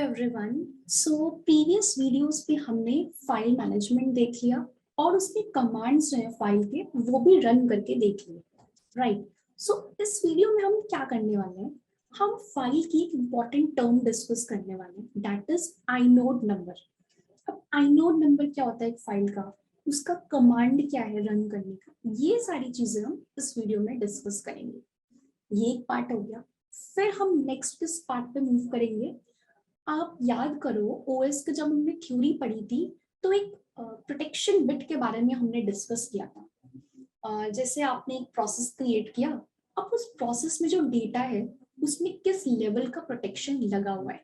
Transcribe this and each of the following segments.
Everyone. So previous videos पे हमने file management देख लिया और उसके कमांड्स जो है फाइल के वो भी रन करके देख लिए, राइट। सो इस वीडियो में हम क्या करने वाले हैं, हम फाइल की एक इम्पॉर्टेंट टर्म डिस्कस करने वाले हैं, दैट इज आइनोड नंबर। अब आइनोड नंबर क्या होता है एक फाइल का, उसका कमांड क्या है रन करने का, ये सारी चीजें हम इस वीडियो में डिस्कस करेंगे। ये एक पार्ट हो गया। फिर हम नेक्स्ट इस पार्ट पे मूव करेंगे। आप याद करो ओएस के जब हमने थ्योरी पढ़ी थी तो एक प्रोटेक्शन बिट के बारे में हमने डिस्कस किया था। जैसे आपने एक प्रोसेस क्रिएट किया, अब उस प्रोसेस में जो डेटा है उसमें किस लेवल का प्रोटेक्शन लगा हुआ है।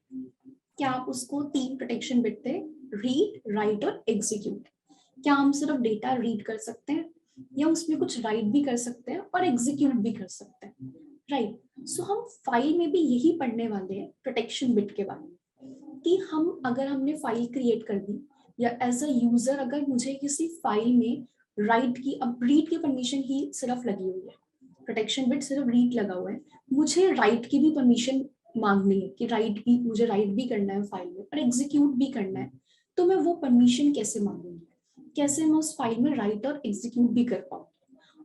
क्या आप उसको 3 प्रोटेक्शन बिट थे, रीड, राइट और एग्जीक्यूट। क्या हम सिर्फ डेटा रीड कर सकते हैं या उसमें कुछ राइट भी कर सकते हैं और एग्जीक्यूट भी कर सकते हैं, राइट। सो हम फाइल में भी यही पढ़ने वाले हैं प्रोटेक्शन बिट के बारे में कि हम अगर हमने फाइल क्रिएट कर दी या एज अ यूजर अगर मुझे किसी फाइल में राइट की, अब रीड की परमिशन ही सिर्फ लगी हुई है, प्रोटेक्शन बिट सिर्फ रीड लगा हुआ है, मुझे राइट की भी परमिशन मांगनी है कि राइट भी मुझे राइट भी करना है फाइल में और एग्जीक्यूट भी करना है, तो मैं वो परमिशन कैसे मांगूंगी, कैसे मैं उस फाइल में राइट और एग्जीक्यूट भी कर पाऊँ।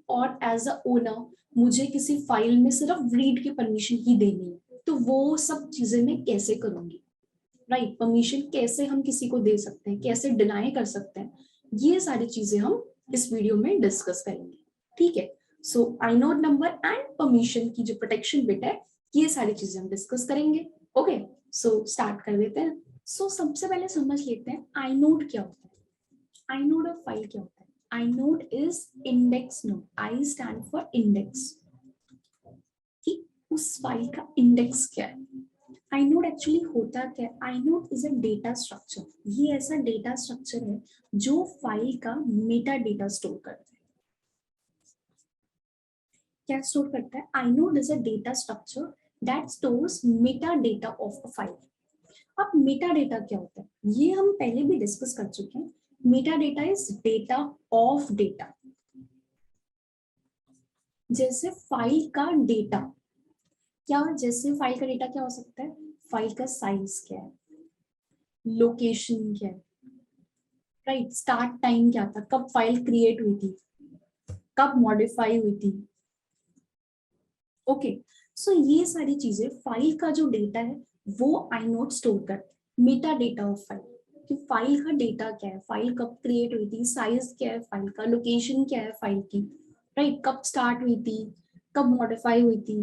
और एज अ ओनर मुझे किसी फाइल में सिर्फ रीड की परमिशन ही देनी है, तो वो सब चीजें मैं कैसे करूंगी, राइट। परमिशन कैसे हम किसी को दे सकते हैं, कैसे डिनाई कर सकते हैं, ये सारी चीजें हम इस वीडियो में डिस्कस करेंगे, ठीक है। सो आइनोड नंबर एंड परमिशन की जो प्रोटेक्शन बिट है, ये सारी चीजें हम डिस्कस करेंगे। ओके, सो स्टार्ट कर देते हैं। सो सबसे पहले समझ लेते हैं आइनोड क्या होता है, आइनोड ऑफ फाइल क्या होता है। Inode is index node, I stand for index, कि उस फाइल का इंडेक्स क्या है। आइनोड एक्चुअली होता क्या है, inode is a data structure. ये ऐसा डेटा स्ट्रक्चर है जो फाइल का मेटा डेटा स्टोर करता है। क्या स्टोर करता है, inode is a data structure that stores Meta data of a file. अब मेटा डेटा क्या होता है, ये हम पहले भी डिस्कस कर चुके हैं। Meta data is data of data. जैसे फाइल का डेटा क्या, जैसे फाइल का डेटा क्या हो सकता है, फाइल का साइज क्या है, लोकेशन क्या है, राइट, स्टार्ट टाइम क्या था, कब फाइल क्रिएट हुई थी, कब मॉडिफाई हुई थी। ओके, सो ये सारी चीजें फाइल का जो डेटा है वो आइनोड स्टोर करता है, मेटा डेटा ऑफ फाइल, कि फाइल का डेटा क्या है, फाइल कब क्रिएट हुई थी, साइज क्या है फाइल का, लोकेशन क्या है फाइल की, राइट, कब स्टार्ट हुई थी, कब मॉडिफाई हुई थी।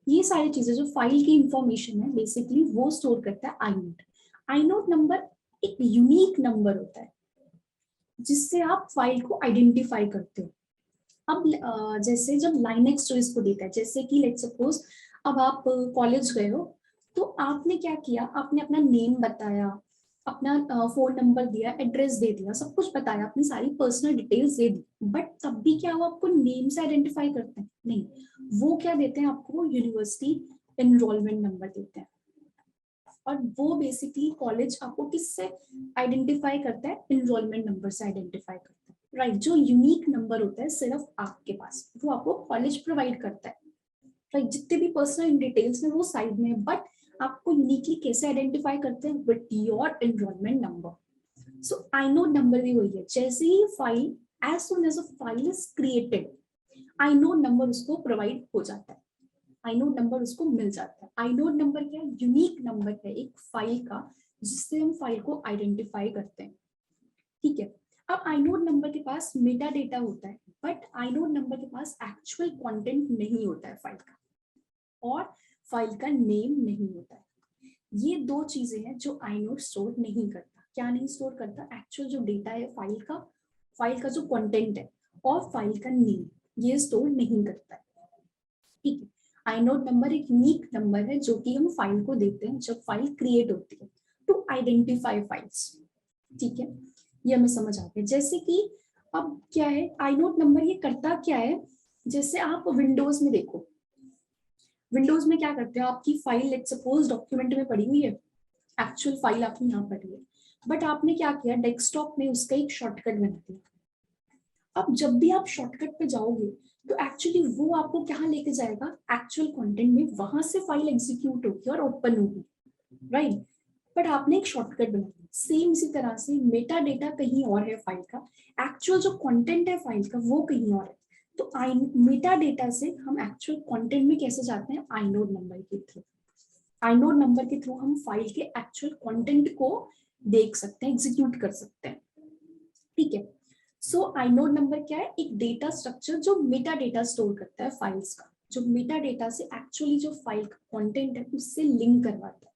ये सारी चीजें जो फाइल की इंफॉर्मेशन है बेसिकली वो स्टोर करता है आइनोड। आइनोड नंबर एक यूनिक नंबर होता है जिससे आप फाइल को आइडेंटिफाई करते हो। अब जैसे जब लाइनेक्स जो इसको देता है, जैसे कि लेट्स सपोज अब आप कॉलेज गए हो, तो आपने क्या किया, आपने अपना नेम बताया, अपना फोन नंबर दिया, एड्रेस दे दिया, सब कुछ बताया, अपनी सारी personal details they the, but तब भी क्या वो आपको नेम से आइडेंटिफाई करते हैं, नहीं, वो क्या देते हैं आपको, यूनिवर्सिटी एनरोलमेंट नंबर देते हैं। और वो बेसिकली कॉलेज आपको किससे आइडेंटिफाई करता है, एनरोलमेंट नंबर से आइडेंटिफाई करता है, राइट। जो यूनिक नंबर होता है सिर्फ आपके पास, वो आपको कॉलेज प्रोवाइड करता है, राइट। जितने भी पर्सनल डिटेल्स में वो साइड में है, बट आपको यूनिकली कैसे आइडेंटिफाई करते हैं, with your enrollment number. So inode number भी वही है, जैसे ही file, as soon as a file is created, inode number उसको प्रोवाइड हो जाता है, आइनोड नंबर उसको मिल जाता है। आइनोड नंबर क्या है, यूनिक नंबर है एक फाइल का जिससे हम फाइल को आइडेंटिफाई करते हैं, ठीक है। अब आइनोड नंबर के पास मेटा डेटा होता है, बट आइनोड नंबर के पास एक्चुअल कंटेंट नहीं होता है फाइल का, और फाइल का नेम नहीं होता है। ये दो चीजें हैं जो आइनोड स्टोर नहीं करता। क्या नहीं स्टोर करता, एक्चुअल जो डेटा है फाइल का जो कंटेंट है और फाइल का नेम, ये स्टोर नहीं करता है, ठीक है। आइनोड नंबर एक यूनिक नंबर है जो कि हम फाइल को देते हैं जब फाइल क्रिएट होती है टू आइडेंटिफाई फाइल्स, ठीक है। ये हमें समझ आ गया। जैसे कि अब क्या है आइनोड नंबर, ये करता क्या है, जैसे आप विंडोज में देखो, विंडोज में क्या करते हो, आपकी फाइल लेट्स सपोज डॉक्यूमेंट में पड़ी हुई है, एक्चुअल फाइल आपकी यहाँ पड़ी है, बट आपने क्या किया, डेस्कटॉप में उसका एक शॉर्टकट बना दिया। अब जब भी आप शॉर्टकट पे जाओगे तो एक्चुअली वो आपको क्या लेके जाएगा, एक्चुअल कंटेंट में, वहां से फाइल एग्जीक्यूट होगी और ओपन होगी, राइट। बट आपने एक शॉर्टकट बना दिया। सेम इसी तरह से मेटा डेटा कहीं और है फाइल का, एक्चुअल जो कंटेंट है फाइल का वो कहीं और है। तो आई मेटा डेटा से हम एक्चुअल कंटेंट में कैसे जाते हैं, आइनोड नंबर के थ्रू। आइनोड नंबर के थ्रू हम फाइल के एक्चुअल कंटेंट को देख सकते हैं, एग्जीक्यूट कर सकते हैं। ठीक है, सो आइनोड नंबर क्या है, एक डेटा स्ट्रक्चर जो मेटा डेटा स्टोर करता है फाइल्स का, जो मेटा डेटा से एक्चुअली जो फाइल का कंटेंट है उससे लिंक करवाता है।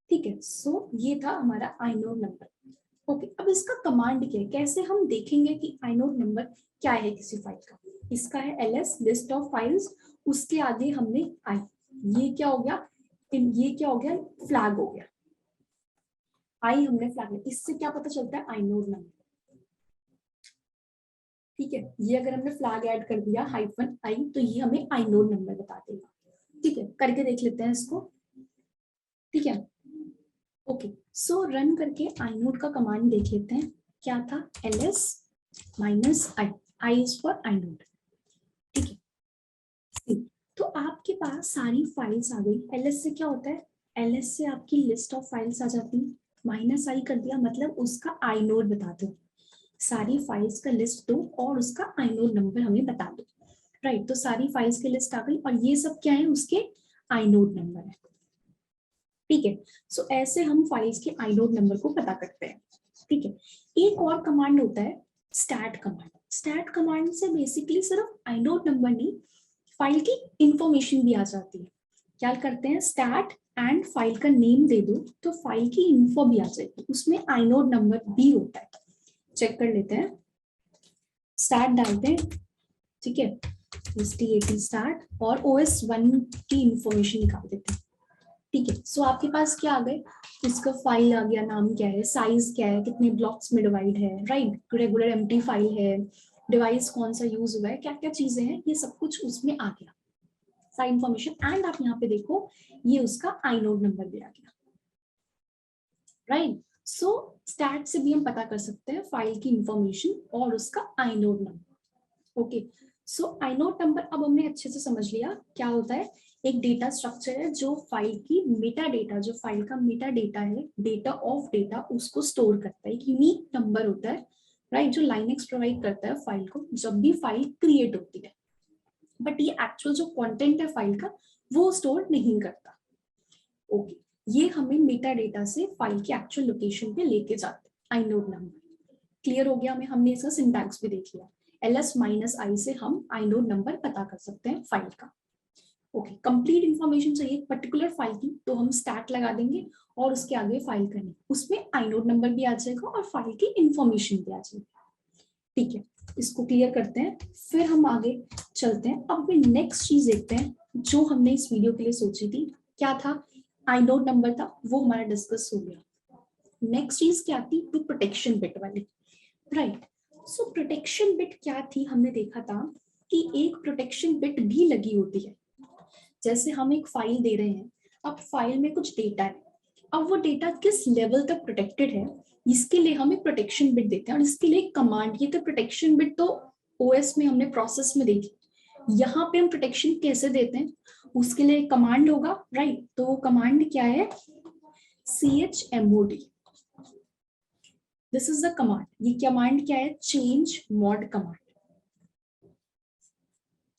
ठीक है, सो ये था हमारा आइनोड नंबर। ओके, अब इसका कमांड क्या है, कैसे हम देखेंगे कि आइनोड नंबर क्या है किसी फाइल का। इसका है ls लिस्ट ऑफ फाइल्स, उसके आगे हमने आई, ये क्या हो गया, ये क्या हो गया, फ्लैग हो गया, आई हमने फ्लैग, इससे क्या पता चलता है, आइनोड नंबर। ठीक है, ये अगर हमने फ्लैग ऐड कर दिया हाइफन आई तो ये हमें आइनोड नंबर बता देगा। ठीक है, करके देख लेते हैं इसको। ठीक है, ओके, सो रन करके आइनोड का कमांड देख लेते हैं, क्या था, ls minus I is for inode. ठीक है, तो आपके पास सारी फाइल्स आ गई। ls से क्या होता है, ls से आपकी लिस्ट ऑफ फाइल्स आ जाती है, माइनस आई कर दिया मतलब उसका आइनोड बता दो, सारी फाइल्स का लिस्ट दो और उसका आइनोड नंबर हमें बता दो। राइट, तो सारी फाइल्स की लिस्ट आ गई और ये सब क्या है, उसके आइनोड नंबर है। ठीक है, सो ऐसे हम फाइल्स के आइनोड नंबर को पता करते हैं। ठीक है, एक और कमांड होता है स्टैट कमांड। स्टैट कमांड से बेसिकली सिर्फ आइनोड नंबर नहीं, फाइल की इंफॉर्मेशन भी आ जाती है। क्या करते हैं, स्टैट एंड फाइल का नेम दे दो तो फाइल की इंफो भी आ जाएगी, उसमें आइनोड नंबर भी होता है। चेक कर लेते हैं, स्टैट डालते हैं, ठीक है, stat स्टार्ट और OS1 की इंफॉर्मेशन निकाल देते हैं। ठीक है, सो आपके पास क्या आ गए, इसका फाइल आ गया, नाम क्या है, साइज क्या है, कितने ब्लॉक्स में डिवाइड है, राइट, रेगुलर एम्प्टी फाइल है, डिवाइस कौन सा यूज हुआ है, क्या क्या चीजें हैं, ये सब कुछ उसमें आ गया, सारी इंफॉर्मेशन। एंड आप यहाँ पे देखो ये उसका आइनोड नंबर भी आ गया। राइट, सो स्टैट से भी हम पता कर सकते हैं फाइल की इंफॉर्मेशन और उसका आइनोड नंबर। ओके, सो आइनोड नंबर अब हमने अच्छे से समझ लिया क्या होता है, एक डेटा स्ट्रक्चर है जो फाइल की मेटा डेटा, जो फाइल का मेटा डेटा है, डेटा ऑफ डेटा, उसको स्टोर करता है, एक यूनिक नंबर होता है, राइट, जो लाइनेक्स प्रोवाइड करता है फाइल को जब भी फाइल क्रिएट होती है। बट ये एक्चुअल जो कंटेंट है फाइल का वो स्टोर नहीं करता। ओके, ये हमें मेटा डेटा से फाइल की एक्चुअल लोकेशन पे लेके जाते हैं आइनोड नंबर। क्लियर हो गया हमें, हमने इसका सिंटैक्स भी देख लिया, ls माइनस आई से हम आइनोड नंबर पता कर सकते हैं फाइल का। ओके, कंप्लीट इंफॉर्मेशन चाहिए पर्टिकुलर फाइल की तो हम स्टैट लगा देंगे और उसके आगे फाइल का नेम, उसमें आइनोड नंबर भी आ जाएगा और फाइल की इंफॉर्मेशन भी आ जाएगी। ठीक है, इसको क्लियर करते हैं, फिर हम आगे चलते हैं। अब भी नेक्स्ट चीज देखते हैं जो हमने इस वीडियो के लिए सोची थी, क्या था, आइनोड नंबर था, वो हमारा डिस्कस हो गया। नेक्स्ट चीज क्या थी, टू प्रोटेक्शन बिट वाली। राइट, सो प्रोटेक्शन बिट क्या थी, हमने देखा था कि एक प्रोटेक्शन बिट भी लगी होती है। जैसे हम एक फाइल दे रहे हैं, अब फाइल में कुछ डेटा है, अब वो डेटा किस लेवल तक प्रोटेक्टेड है, इसके लिए हम एक प्रोटेक्शन बिट देते हैं और इसके लिए कमांड, ये तो प्रोटेक्शन बिट तो ओएस में हमने प्रोसेस में देखी, यहाँ पे हम प्रोटेक्शन कैसे देते हैं, उसके लिए कमांड होगा। राइट, तो वो कमांड क्या है, chmod, this is the command. ये कमांड क्या है, change mode command.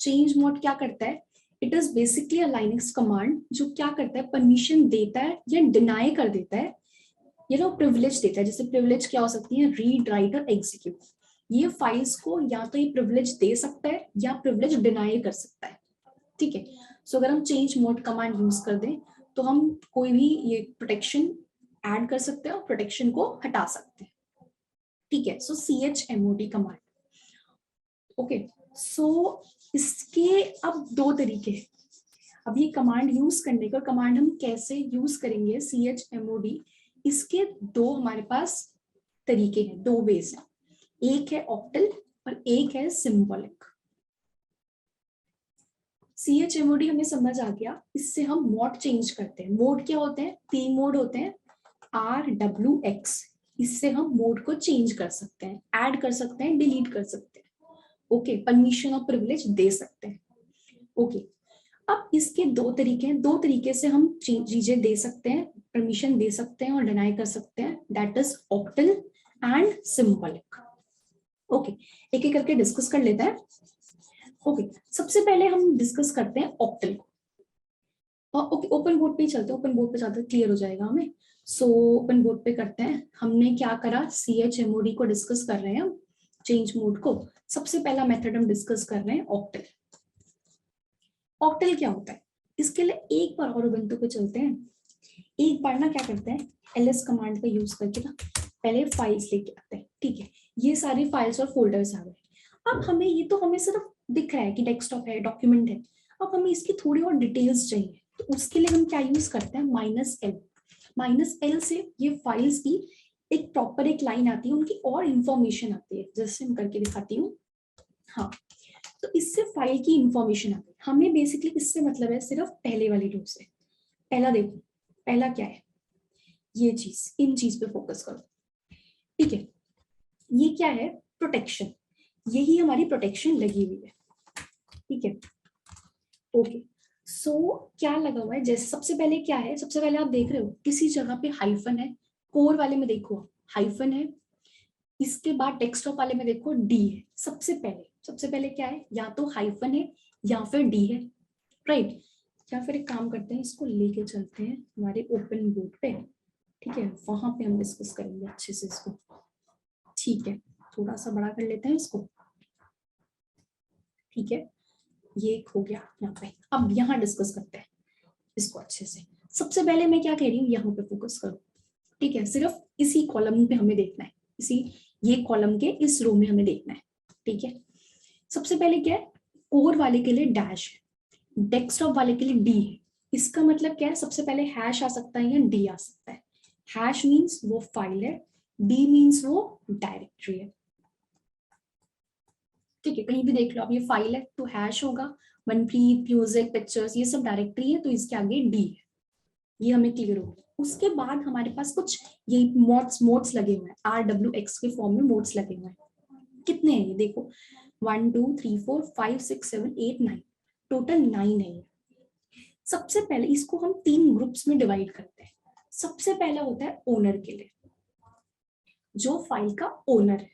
Change mode क्या करता है, it is basically a Linux command जो क्या करता है, परमिशन देता है या डिनाई कर देता है, ये लोग प्रिविलेज देता है। जैसे प्रिविलेज क्या हो सकती है, रीड, राइट और एग्जीक्यूट, ये फाइल्स को या तो ये प्रिविलेज दे सकता है या प्रिविलेज डिनाई कर सकता है। ठीक है, सो अगर हम चेंज मोड कमांड यूज कर दें तो हम कोई भी ये प्रोटेक्शन ऐड कर सकते हैं और प्रोटेक्शन को हटा सकते हैं। ठीक है, सो chmod कमांड। ओके, सो इसके अब दो तरीके हैं। अब ये कमांड यूज करने का, कमांड हम कैसे यूज करेंगे chmod, इसके दो हमारे पास तरीके हैं, दो वेज हैं, एक है ऑक्टल और एक है सिंबॉलिक। chmod हमें समझ आ गया, इससे हम मोड चेंज करते हैं। मोड क्या होते हैं, 3 मोड होते हैं, RWX, इससे हम मोड को चेंज कर सकते हैं, ऐड कर सकते हैं, डिलीट कर सकते हैं। ओके, परमिशन और प्रिविलेज दे सकते हैं। ओके, अब इसके दो तरीके हैं, दो तरीके से हम चीजें दे सकते हैं, परमिशन दे सकते हैं और डिनाई कर सकते हैं, that is octal and symbolic. Okay, एक एक करके डिस्कस कर लेते हैं। ओके, सबसे पहले हम डिस्कस करते हैं ऑक्टल को। ओके, ओपन बोर्ड पे ही चलते हैं, ओपन बोर्ड पे ज्यादा क्लियर हो जाएगा हमें। सो ओपन बोर्ड पे करते हैं। हमने क्या करा, CHMOD को डिस्कस कर रहे हैं हम, चेंज मोड को। सबसे पहला मेथड हम डिस्कस कर रहे हैं ऑक्टल। ऑक्टल क्या होता है, इसके लिए एक बार और उबंटू पे चलते हैं। एक बार ना क्या करते हैं, ls कमांड का यूज करके ना पहले फाइल्स लेके आते हैं। ठीक है, ये सारी फाइल्स और फोल्डर्स आ गए। अब हमें ये तो हमें सिर्फ दिख रहा है कि डेस्कटॉप है, डॉक्यूमेंट है। अब हमें इसकी थोड़ी और डिटेल्स चाहिए, तो उसके लिए हम क्या यूज करते हैं, -l। -l से ये फाइल्स की एक प्रॉपर एक लाइन आती है, उनकी और इंफॉर्मेशन आती है, जैसे मैं करके दिखाती हूँ। हाँ, तो इससे फाइल की इंफॉर्मेशन आती है। हमें बेसिकली इससे मतलब है सिर्फ पहले वाली रो से। पहला देखो, पहला क्या है, ये चीज, इन चीज पे फोकस करो। ठीक है, ये क्या है, प्रोटेक्शन। यही हमारी प्रोटेक्शन लगी हुई है। ठीक है, ओके। सो क्या लगा हुआ है, जैसे सबसे पहले क्या है, सबसे पहले आप देख रहे हो किसी जगह पे हाइफन है, कोर वाले में देखो हाइफन है, इसके बाद डेस्कटॉप वाले में देखो डी है। सबसे पहले क्या है, या तो हाइफन है या फिर डी है, राइट। या फिर एक काम करते हैं, इसको लेके चलते हैं हमारे ओपन बोर्ड पे। ठीक है, वहां पे हम डिस्कस करेंगे अच्छे से इसको। ठीक है, थोड़ा सा बड़ा कर लेते हैं इसको। ठीक है, ये एक हो गया यहाँ पे। अब यहाँ डिस्कस करते हैं इसको अच्छे से। सबसे पहले मैं क्या कह रही हूँ, यहाँ पे फोकस करो। ठीक है, सिर्फ इसी कॉलम पे हमें देखना है, इसी ये कॉलम के इस रो में हमें देखना है। ठीक है, सबसे पहले क्या है, कोर वाले के लिए डैश है, डेस्कटॉप वाले के लिए डी है। इसका मतलब क्या है, सबसे पहले हैश आ सकता है या डी आ सकता है। हैश मीन्स वो फाइल है, डी मीन्स वो डायरेक्टरी है। ठीक है, कहीं भी देख लो आप, ये फाइल है तो हैश होगा, मनप्रीत, म्यूजिक, पिक्चर्स, ये सब डायरेक्टरी है, तो इसके आगे डी है। ये हमें क्लियर हो गया। उसके बाद हमारे पास कुछ ये मोड्स लगे हुए हैं, RWX के फॉर्म में मोड्स लगे हुए हैं। कितने हैं ये देखो, 1 2 3 4 5 6 7 8 9, टोटल 9 है ये। सबसे पहले इसको हम 3 ग्रुप्स में डिवाइड करते हैं। सबसे पहला होता है ओनर के लिए, जो फाइल का ओनर है।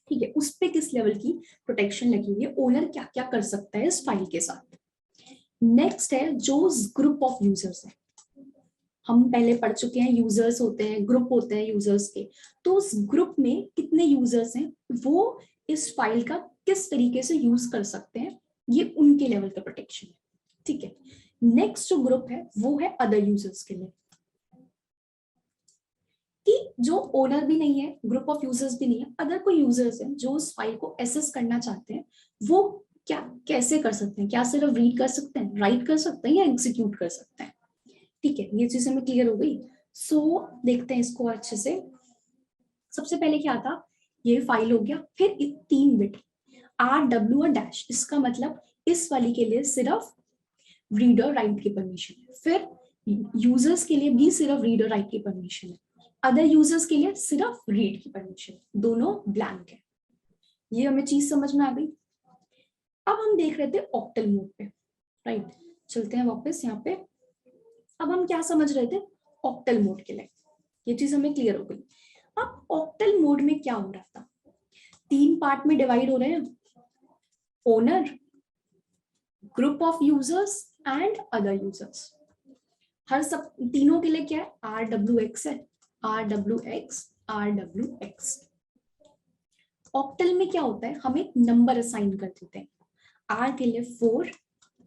ठीक है, उस पे किस लेवल की प्रोटेक्शन लगी हुई है, ओनर क्या क्या कर सकता है इस फाइल के साथ। नेक्स्ट है जो ग्रुप ऑफ यूजर्स है, हम पहले पढ़ चुके हैं, यूजर्स होते हैं, ग्रुप होते हैं यूजर्स के। तो उस ग्रुप में कितने यूजर्स हैं, वो इस फाइल का किस तरीके से यूज कर सकते हैं, ये उनके लेवल का प्रोटेक्शन है। ठीक है, नेक्स्ट जो ग्रुप है वो है अदर यूजर्स के लिए, कि जो ओनर भी नहीं है, ग्रुप ऑफ यूजर्स भी नहीं है, अदर कोई यूजर्स हैं जो उस फाइल को एसेस करना चाहते हैं, वो क्या कैसे कर सकते हैं, क्या सिर्फ रीड कर सकते हैं, राइट कर सकते हैं, या एग्जीक्यूट कर सकते हैं। ठीक है, ये चीज हमें क्लियर हो गई। सो देखते हैं इसको अच्छे से। सबसे पहले क्या था, ये फाइल हो गया, फिर 3 बिट RW और डैश, इसका मतलब इस वाली के लिए सिर्फ रीड और राइट की परमिशन है, फिर यूजर्स के लिए भी सिर्फ रीड और राइट की परमिशन है, अदर यूजर्स के लिए सिर्फ रीड की परमिशन, दोनों ब्लैंक है। ये हमें चीज समझ में आ गई। अब हम देख रहे थे ऑक्टल मोड पे, राइट। चलते हैं वापस यहाँ पे। अब हम क्या समझ रहे थे, ऑक्टल मोड के लिए, ये चीज हमें क्लियर हो गई। अब ऑक्टल मोड में क्या हो रहा था, 3 पार्ट में डिवाइड हो रहे हैं, owner, group of users and other users. हर सब तीनों के लिए क्या है, RWX है, RWX RWX। ऑक्टल में क्या होता है, हमें नंबर असाइन कर देते हैं, R के लिए 4,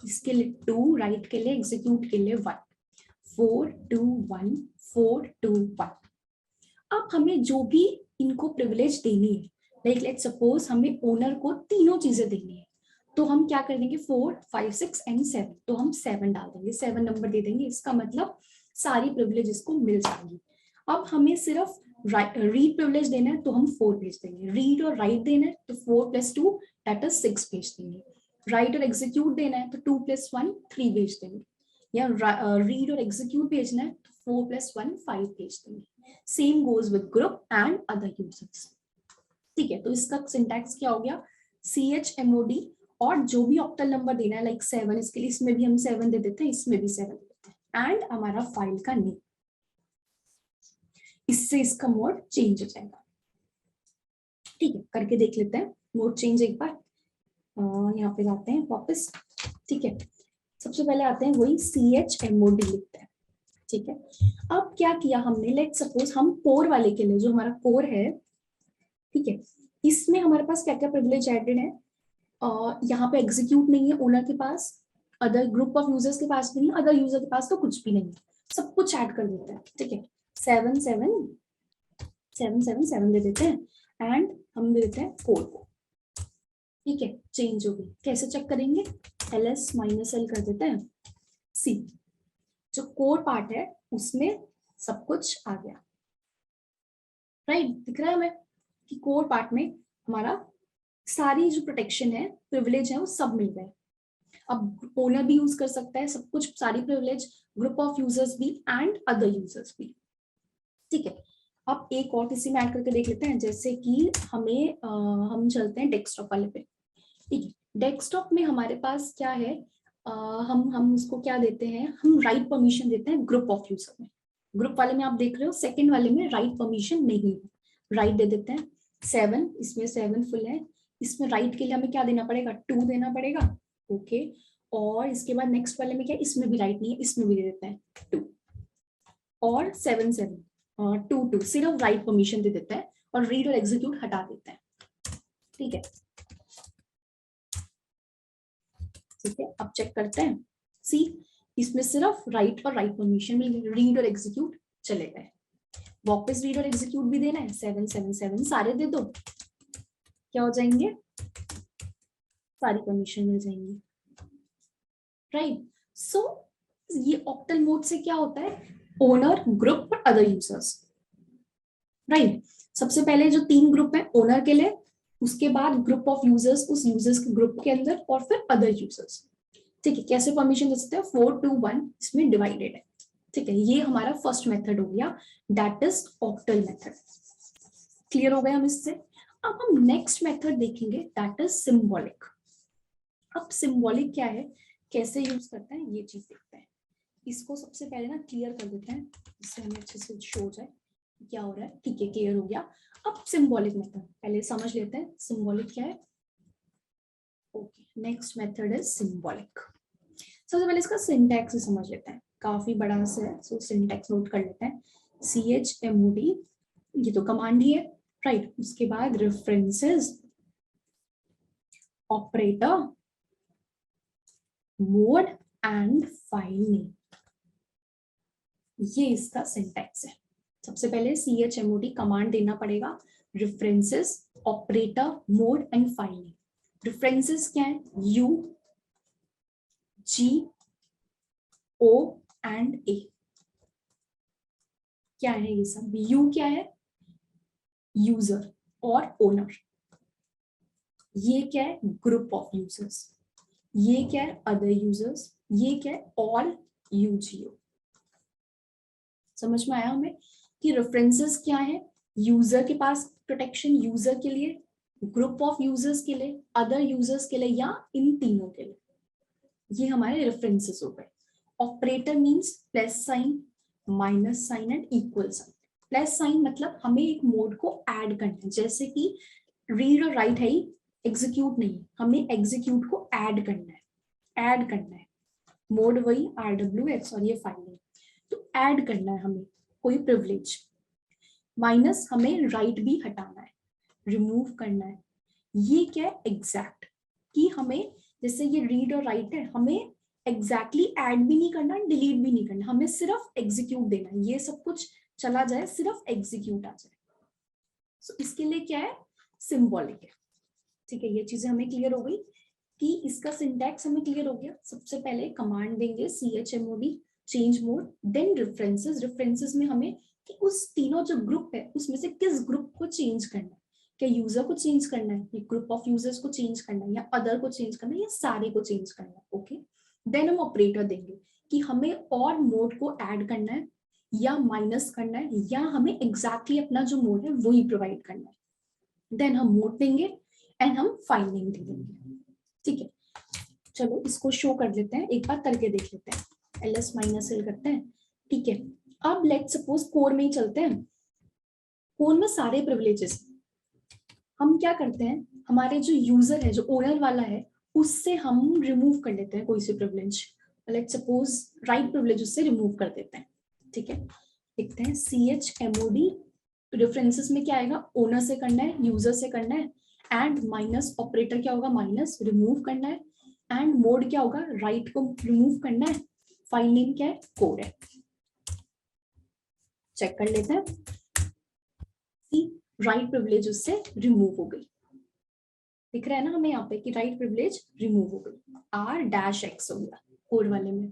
इसके लिए 2, राइट के लिए, एग्जीक्यूट के लिए 1, 4 2 1 4 2 1। अब हमें जो भी इनको प्रिविलेज देनी है, लाइक लेट्स सपोज हमें ओनर को तीनों चीजें देनी है, तो हम क्या कर देंगे, 4 5 6 एंड 7, तो हम 7 डाल देंगे, 7 नंबर दे देंगे। इसका मतलब सारी प्रिविलेज इसको मिल जाएगी। अब हमें सिर्फ रीड प्रिविलेज देना है, तो हम 4 भेज देंगे, रीड और राइट देना है तो 4 + 2 दैट इज 6 भेज देंगे, राइट और एग्जीक्यूट देना है तो 2 + 1 3 भेज देंगे, या रीड और एग्जीक्यूट भेजना है तो 4 + 1 5 भेज देंगे। Same goes with group and other users. ठीक है, तो इसका सिंटैक्स क्या हो गया, CHMOD और जो भी ऑक्टल नंबर देना है लाइक 7, इसके लिए इसमें भी हम 7 दे देते हैं, इसमें भी 7 दे देते हैं, एंड हमारा फाइल का नेम। इससे इसका मोड चेंज हो जाएगा। ठीक है, करके देख लेते हैं मोड चेंज एक बार। यहाँ पे आते हैं वापस। ठीक है, सबसे पहले आते हैं वही CHMOD लिखते हैं। ठीक है, अब क्या किया हमने, लेट सपोज हम कोर वाले के लिए, जो हमारा कोर है, ठीक है, इसमें हमारे पास क्या क्या प्रिविलेज एडेड है। यहाँ पे एग्जीक्यूट नहीं है ओनर के पास, अदर ग्रुप ऑफ यूजर्स के पास भी नहीं, अदर यूजर के पास तो कुछ भी नहीं है, सब कुछ ऐड कर देते हैं। ठीक है, 7 दे देते हैं एंड हम दे देते हैं कोर को। ठीक है, चेंज हो गई, कैसे चेक करेंगे, ls-l कर देते हैं, सी जो कोर पार्ट है उसमें सब कुछ आ गया। राइट, दिख रहा है हमें कि कोर पार्ट में हमारा सारी जो प्रोटेक्शन है, प्रिविलेज है, वो सब मिल गए। अब ओनर भी यूज कर सकता है सब कुछ, सारी प्रिविलेज, ग्रुप ऑफ यूजर्स भी एंड अदर यूजर्स भी। ठीक है, अब एक और किसी में ऐड करके देख लेते हैं, जैसे कि हमें हम चलते हैं डेस्कटॉप वाले पे। ठीक है, डेस्कटॉप में हमारे पास क्या है, हम उसको क्या देते हैं, हम राइट परमिशन देते हैं ग्रुप ऑफ यूजर में। ग्रुप वाले में आप देख रहे हो, सेकंड वाले में राइट परमिशन नहीं है, राइट दे देते हैं 7, इसमें 7 फुल है, इसमें राइट के लिए हमें क्या देना पड़ेगा, 2 देना पड़ेगा। ओके, और इसके बाद नेक्स्ट वाले में क्या, इसमें भी राइट नहीं है, इसमें भी दे देते हैं 2, और 7 2 सिर्फ राइट परमिशन दे देते हैं और रीड और एग्जीक्यूट हटा देते हैं। ठीक है, ठीक है, अब चेक करते हैं। सी, इसमें सिर्फ राइट और राइट परमिशन मिल गई, रीड और एग्जीक्यूट चले गए। वापस रीड और एग्जीक्यूट भी देना है, 7 सारे दे दो, क्या हो जाएंगे, सारी परमिशन मिल जाएंगी। राइट, सो ये ऑक्टल मोड से क्या होता है, ओनर, ग्रुप और अदर यूजर्स। राइट, सबसे पहले जो 3 ग्रुप है ओनर के लिए, उसके बाद ग्रुप ऑफ यूजर्स उस यूजर्स के ग्रुप के अंदर, और फिर अदर यूजर्स। ठीक है, कैसे परमिशन दे सकते हैं, 4 to 1 इसमें डिवाइडेड है। ठीक है, ये हमारा फर्स्ट मेथड हो गया, that is octal method. Clear हो गया हम इससे। अब हम नेक्स्ट मेथड देखेंगे, दैट इज सिंबॉलिक। अब सिंबॉलिक क्या है, कैसे यूज करते हैं, ये चीज देखते हैं। इसको सबसे पहले ना क्लियर कर देते हैं, इससे हमें अच्छे से शो हो जाए क्या हो रहा है। ठीक है, क्लियर हो गया। अब सिंबॉलिक मेथड पहले समझ लेते हैं, सिंबॉलिक क्या है। Okay, next method is symbolic. सबसे पहले इसका सिंटैक्स समझ लेते हैं, काफी बड़ा सा है, सो सिंटैक्स नोट कर लेते हैं। CHMOD, ये तो कमांड ही है, राइट। उसके बाद references, operator, mode and file name, ये इसका सिंटैक्स है। सबसे पहले CHMOD कमांड देना पड़ेगा, references, operator, mode and file name. References क्या है, U, G, O and A। क्या है ये सब, U क्या है, यूजर और ओनर, ये क्या है, ग्रुप ऑफ यूजर्स, ये क्या है, अदर यूजर्स, ये क्या है, ऑल UGO। समझ में आया हमें कि रेफरेंसेस क्या है, यूजर के पास प्रोटेक्शन, यूजर के लिए, ग्रुप ऑफ यूजर्स के लिए, अदर यूजर्स के लिए, या इन तीनों के लिए। ये हमारे रेफरेंसेस हो गए। Operator means plus sign, minus sign and equal sign. Plus sign मतलब हमें एक मोड को ऐड करना है, जैसे कि रीड और राइट है ही, एग्जीक्यूट नहीं, हमें एग्जीक्यूट को ऐड करना है, ऐड करना है। मोड वही RWX और ये फाइल है, तो ऐड करना है हमें कोई प्रिविलेज। माइनस हमें राइट भी हटाना है, रिमूव करना है। ये क्या है, एग्जैक्ट, कि हमें जैसे ये रीड और राइट है, हमें एग्जैक्टली ऐड भी नहीं करना, डिलीट भी नहीं करना, हमें सिर्फ एग्जीक्यूट देना है, ये सब कुछ चला जाए, सिर्फ एग्जीक्यूट आ जाए। सो इसके लिए क्या है, सिंबॉलिक है। ठीक है, ये चीजें हमें क्लियर हो गई कि इसका सिंटैक्स हमें क्लियर हो गया। सबसे पहले कमांड देंगे CHMOD change mode, then references. References में हमें कि उस तीनों जो ग्रुप है उसमें से किस ग्रुप को चेंज करना है, क्या यूजर को चेंज करना है, या ग्रुप ऑफ यूजर्स को चेंज करना है, या अदर को चेंज करना है, या सारे को चेंज करना है। ओके, देन हम ऑपरेटर देंगे कि हमें और मोड को ऐड करना है या माइनस करना है, या हमें एग्जैक्टली अपना जो मोड है वही प्रोवाइड करना है। देन हम मोड देंगे एंड हम फाइल नेम दे देंगे। ठीक है, चलो इसको शो कर लेते हैं, एक बार करके देख लेते हैं। ls माइनस एल करते हैं, ठीक है। अब लेट सपोज कोर में ही चलते हैं। कोर में सारे प्रिविलेजेस हम क्या करते हैं, हमारे जो यूजर है, जो ओनर वाला है, उससे हम रिमूव कर लेते हैं कोई से privilege. Let suppose right privilege उससे रिमूव कर देते हैं, ठीक है। लिखते हैं chmod, रेफरेंसेस में क्या आएगा, ओनर से करना है, यूजर से करना है, एंड माइनस ऑपरेटर क्या होगा, माइनस रिमूव करना है, एंड मोड क्या होगा, राइट को रिमूव करना है, फाइल नेम क्या है, कोड है। चेक कर लेते हैं, राइट प्रिविलेज उससे रिमूव हो गई। दिख रहा है ना हमें यहाँ पे कि राइट प्रिविलेज रिमूव हो गई, r-x हो गया कोड वाले में,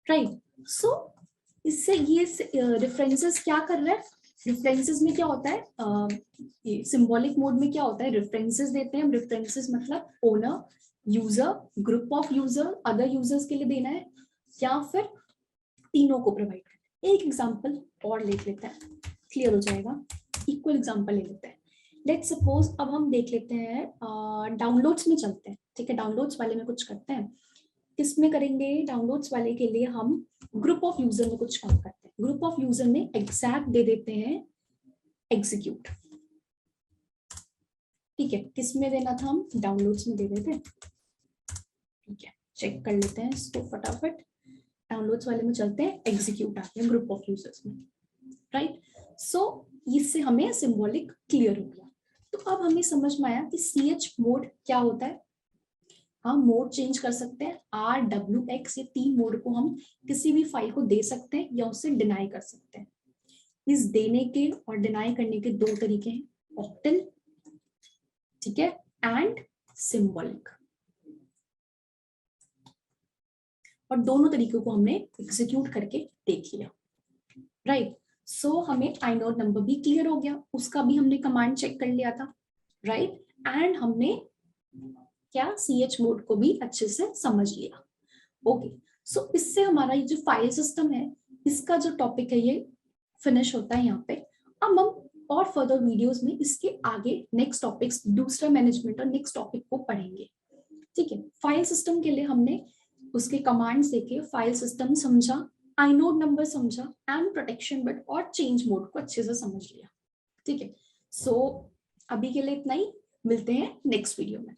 राइट। सो इससे ये रेफरेंसेस क्या कर रहा है, रेफरेंसेस में क्या होता है, ये सिंबॉलिक मोड में क्या होता है, रेफरेंसेस देते हैं हम। रेफरेंसेस मतलब owner, user, group of user, other users के लिए देना है, या फिर तीनों को प्रोवाइड करना है। एक एग्जांपल और लिख लेते हैं, क्लियर हो जाएगा। इक्वल एग्जांपल ले लेते हैं। लेट सपोज अब हम देख लेते हैं, डाउनलोड्स में चलते हैं, ठीक है। डाउनलोड्स वाले में कुछ करते हैं, किसमें करेंगे, डाउनलोड्स वाले के लिए हम ग्रुप ऑफ यूजर में कुछ काम करते हैं। ग्रुप ऑफ यूजर में एग्जैक्ट दे देते हैं एग्जीक्यूट, ठीक है। किसमें देना था, हम डाउनलोड्स में दे देते हैं, ठीक है। चेक कर लेते हैं इसको फटाफट। डाउनलोड्स वाले में चलते हैं, एग्जीक्यूट आ गया ग्रुप ऑफ यूजर्स में, राइट। सो इससे हमें सिंबॉलिक क्लियर हो गया। तो अब हमें समझ में आया कि ch मोड क्या होता है। हम मोड चेंज कर सकते हैं, r-w-x, ये 3 मोड को हम किसी भी फाइल को दे सकते हैं या उसे डिनाई कर सकते हैं। इस देने के और डिनाई करने के 2 तरीके हैं, ऑक्टल, ठीक है, एंड सिंबॉलिक। और दोनों तरीकों को हमने एग्जीक्यूट करके देख लिया, राइट। सो हमें आइनोड नंबर भी क्लियर हो गया, उसका भी हमने कमांड चेक कर लिया था, राइट। एंड हमने क्या ch मोड को भी अच्छे से समझ लिया, ओके। सो इससे हमारा ये जो फाइल सिस्टम है, इसका जो टॉपिक है ये फिनिश होता है यहाँ पे। अब हम और फर्दर वीडियोस में इसके आगे नेक्स्ट टॉपिक्स, दूसरा मैनेजमेंट और नेक्स्ट टॉपिक को पढ़ेंगे, ठीक है। फाइल सिस्टम के लिए हमने उसके कमांड्स देखे, फाइल सिस्टम समझा, आइनोड नंबर समझा, एंड प्रोटेक्शन बिट और चेंज मोड को अच्छे से समझ लिया, ठीक है। सो अभी के लिए इतना ही, मिलते हैं नेक्स्ट वीडियो में।